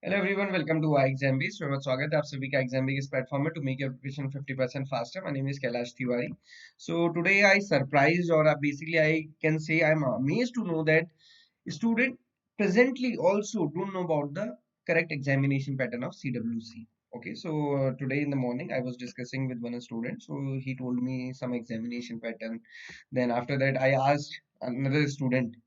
Hello everyone, welcome to I exam बहुत स्वागत है आप सभी का एग्जाम इस प्लेटफॉर्म में to make your preparation 50% faster. My name is Kailash Tiwari. So today I surprised और basically I can say I am amazed to know that student presently also don't know about the correct examination pattern of CWC. Okay, so today in the morning I was discussing with one student, so he told me some examination pattern. Then after that I asked another student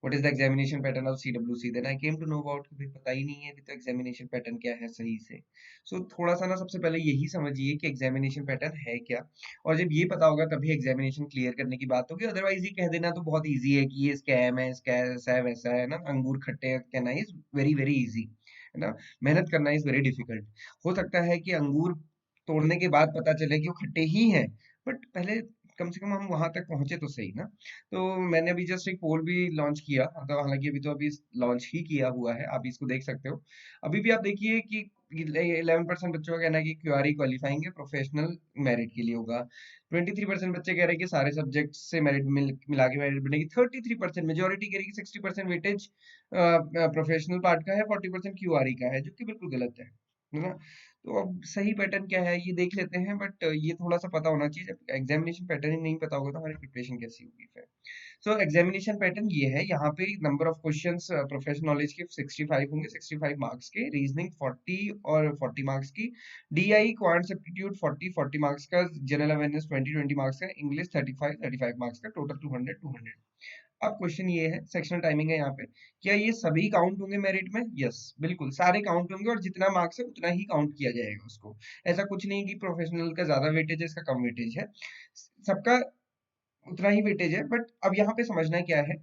what is the examination pattern of CWC. Then I came to know about कि भाई पता ही नहीं है अभी तो examination pattern क्या है सही से। सो थोड़ा सा ना सबसे पहले यही समझिए कि एग्जामिनेशन पैटर्न है क्या, और जब ये पता होगा तभी एग्जामिनेशन क्लियर करने की बात होगी। अदरवाइज ये कह देना तो बहुत इजी है कि ये स्कैम है, ऐसा है वैसा है ना, अंगूर खट्टे हैं कहना इज वेरी वेरी इजी है ना। मेहनत करना इज वेरी डिफिकल्ट। हो सकता है कि अंगूर तोड़ने के बाद पता चले कि वो खट्टे ही हैं, बट पहले कम से कम हम वहां तक पहुंचे तो सही ना। तो मैंने अभी जस्ट एक पोल भी लॉन्च किया, मतलब हालांकि अभी तो अभी लॉन्च ही किया हुआ है, आप इसको देख सकते हो। अभी भी आप देखिए कि 11% बच्चों का कहना है कि क्यूआरई क्वालिफाइंग है, प्रोफेशनल मेरिट के लिए होगा। 23% बच्चे कह रहे हैं कि सारे सब्जेक्ट से मेरिट मिला के मेरिट बनेगी। 33% मेजोरिटी कह रही है कि 60% वेटेज प्रोफेशनल पार्ट का है, 40% क्यूआरई का है, जो कि बिल्कुल गलत है ना। तो अब सही पैटर्न क्या है ये देख लेते हैं, बट ये थोड़ा सा पता होना चाहिए। जब एग्जामिनेशन पैटर्न ही नहीं पता होगा तो हमारी प्रिपरेशन कैसी होगी फिर। सो एग्जामिनेशन पैटर्न ये है, यहाँ पे number of questions professional knowledge के 65 होंगे, 65 मार्क्स के, रीजनिंग 40 और 40 मार्क्स की, डीआई क्वांट्स एप्टीट्यूड 40 40 मार्क्स का, जनरल अवेयरनेस 20 20 मार्क्स का, इंग्लिश 35 35 मार्क्स का, टोटल 200 200। अब क्वेश्चन ये है, सेक्शनल टाइमिंग है यहाँ पे, क्या ये सभी काउंट होंगे मेरिट में? यस, बिल्कुल सारे काउंट होंगे, और जितना मार्क्स है उतना ही काउंट किया जाएगा उसको। ऐसा कुछ नहीं कि प्रोफेशनल का ज्यादा वेटेज है, इसका कम वेटेज है, सबका उतना ही वेटेज है। बट अब यहाँ पे समझना क्या है,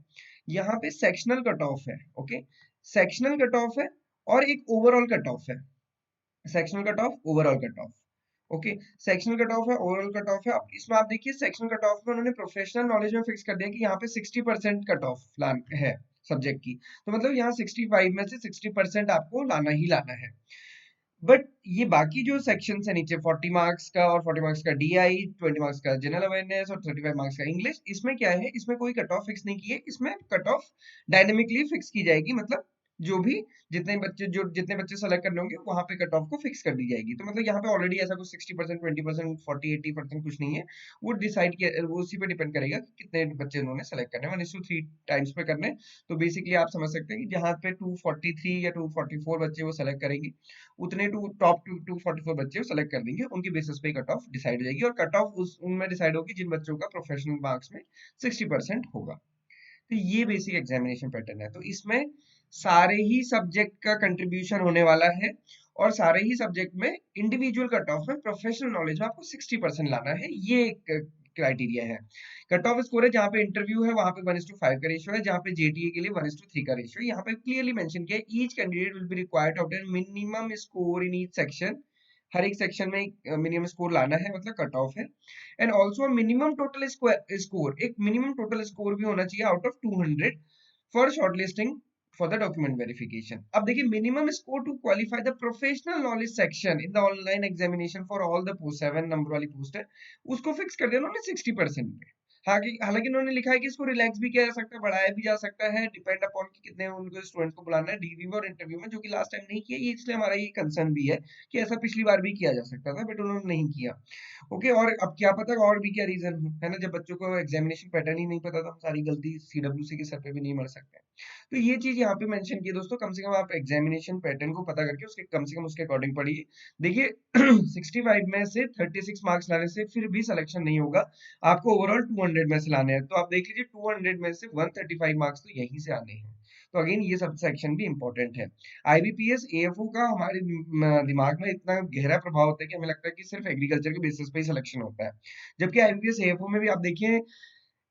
यहाँ पे सेक्शनल कट ऑफ है। ओके, सेक्शनल कट ऑफ है और एक ओवरऑल कट ऑफ है। Sectional cut off, overall cut off. Okay, sectional cut off है, ओवरऑल कट ऑफ है। अब इसमें आप देखिए सेक्शनल कट ऑफ में उन्होंने प्रोफेशनल नॉलेज में फिक्स कर दिया कि यहाँ पे 60% कट ऑफ है सब्जेक्ट की। तो मतलब यहाँ 65 में से 60% आपको लाना ही लाना है। बट ये बाकी जो सेक्शन है नीचे, 40 मार्क्स का और 40 मार्क्स का डीआई, 20 मार्क्स का जनरल अवेयरनेस और 35 मार्क्स का इंग्लिश, इसमें क्या है, इसमें कोई कट ऑफ फिक्स नहीं की है। इसमें कट ऑफ डायनेमिकली फिक्स की जाएगी, मतलब जो भी जितने बच्चे सेलेक्ट करने होंगे वहां पे कट ऑफ को फिक्स कर दी जाएगी। तो मतलब यहाँ पे ऑलरेडी ऐसा कुछ 60% 20% 40 80% कुछ नहीं है। वो डिसाइड किया, वो उसी पे डिपेंड करेगा कि कितने बच्चे उन्होंने सेलेक्ट करने, 1:3 टाइम्स पे करने। तो बेसिकली आप समझ सकते हैं कि जहाँ पे 243 या 244 बच्चे वो सेलेक्ट करेंगे, उतने टॉप 244 बच्चे सेलेक्ट कर देंगे, उनकी बेसिस पे कट ऑफ डिसाइड हो जाएगी। और कट ऑफ उस उनमें डिसाइड होगी जिन बच्चों का प्रोफेशनल मार्क्स में 60% होगा। तो ये बेसिक एग्जामिनेशन पैटर्न है। तो इसमें सारे ही सब्जेक्ट का कंट्रीब्यूशन होने वाला है, और सारे ही सब्जेक्ट में इंडिविजुअल कट ऑफ में प्रोफेशनल नॉलेज में आपको 60% लाना है, ये एक क्राइटेरिया है। कट ऑफ स्कोर है, जहाँ पे इंटरव्यू है वहां पे 1:5 का रेशियो है, जहाँ पे जेटीए के लिए 1:3 का रेशियो है। यहाँ पे क्लियरली मेंशन किया है, each candidate will be required to obtain minimum score in each section. हर एक सेक्शन में मिनिमम स्कोर लाना है, मतलब कट ऑफ है। And also minimum total score, एक मिनिमम टोटल स्कोर भी होना चाहिए out of 200 for shortlisting for the document verification. अब देखिए, minimum score to qualify the professional knowledge section in the online examination for all the post, 7 number वाली post है, उसको fix कर दिया उन्होंने 60% पे। हालांकि हालांकि उन्होंने लिखा है कि इसको रिलैक्स भी किया जा सकता है, बढ़ाया भी जा सकता है, डिपेंड अपॉन कि कितने उनको स्टूडेंट को बुलाना है डीवी में और इंटरव्यू में, जो कि लास्ट टाइम नहीं किया। ये इसलिए हमारा ये कंसर्न भी है कि ऐसा पिछली बार भी किया जा सकता था, बट उन्होंने नहीं किया। ओके, और अब क्या पता और भी क्या रीजन है ना, जब बच्चों को एग्जामिनेशन पैटर्न ही नहीं पता तो हम सारी गलती सीडब्ल्यूसी के सर पे भी नहीं मर सकते। तो ये चीज यहाँ पे मेंशन की है दोस्तों। कम से कम आप एग्जामिनेशन पैटर्न को पता करके उसके कम से कम उसके अकॉर्डिंग पढ़िए। देखिए 65 में से 36 मार्क्स लाने से फिर भी सिलेक्शन नहीं होगा, आपको ओवरऑल 200 में से लाने हैं। तो आप देख लीजिए 200 में से 135 मार्क्स तो यहीं से आने हैं। तो अगेन ये सब सेक्शन भी इंपॉर्टेंट है। आईबीपीएस एएफओ का हमारे दिमाग में इतना गहरा प्रभाव होता है कि हमें लगता है कि सिर्फ एग्रीकल्चर के बेसिस पे ही सिलेक्शन होता है, जबकि आईबीपीएस एएफओ में भी आप देखिए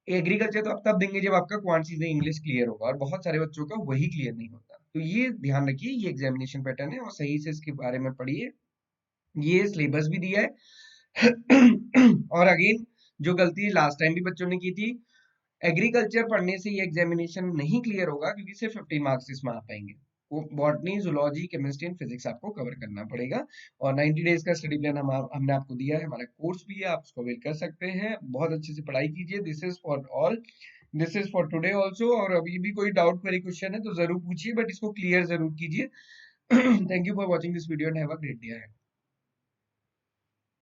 एग्रीकल्चर तो आप तब देंगे जब आपका क्वांट सीधे इंग्लिश क्लियर होगा, और बहुत सारे बच्चों का वही क्लियर नहीं होता। तो ये ध्यान रखिए, ये एग्जामिनेशन पैटर्न है और सही से इसके बारे में पढ़िए। ये सिलेबस भी दिया है। और अगेन, जो गलती लास्ट टाइम भी बच्चों ने की थी, एग्रीकल्चर पढ़ने से ये एग्जामिनेशन नहीं क्लियर होगा, क्योंकि सिर्फ 15 मार्क्स इसमें आ पाएंगे। वो botany, zoology, chemistry and physics आपको कवर करना पड़ेगा। और 90 डेज का स्टडी प्लान हमने आपको दिया है, हमारा कोर्स भी है, आप उसको अवेल कर सकते हैं। बहुत अच्छे से पढ़ाई कीजिए। This is for all, this is for today also. और अभी भी कोई डाउट क्वेरी क्वेश्चन है तो जरूर पूछिए, बट इसको क्लियर जरूर कीजिए। Thank you for watching this video and have a great day ahead.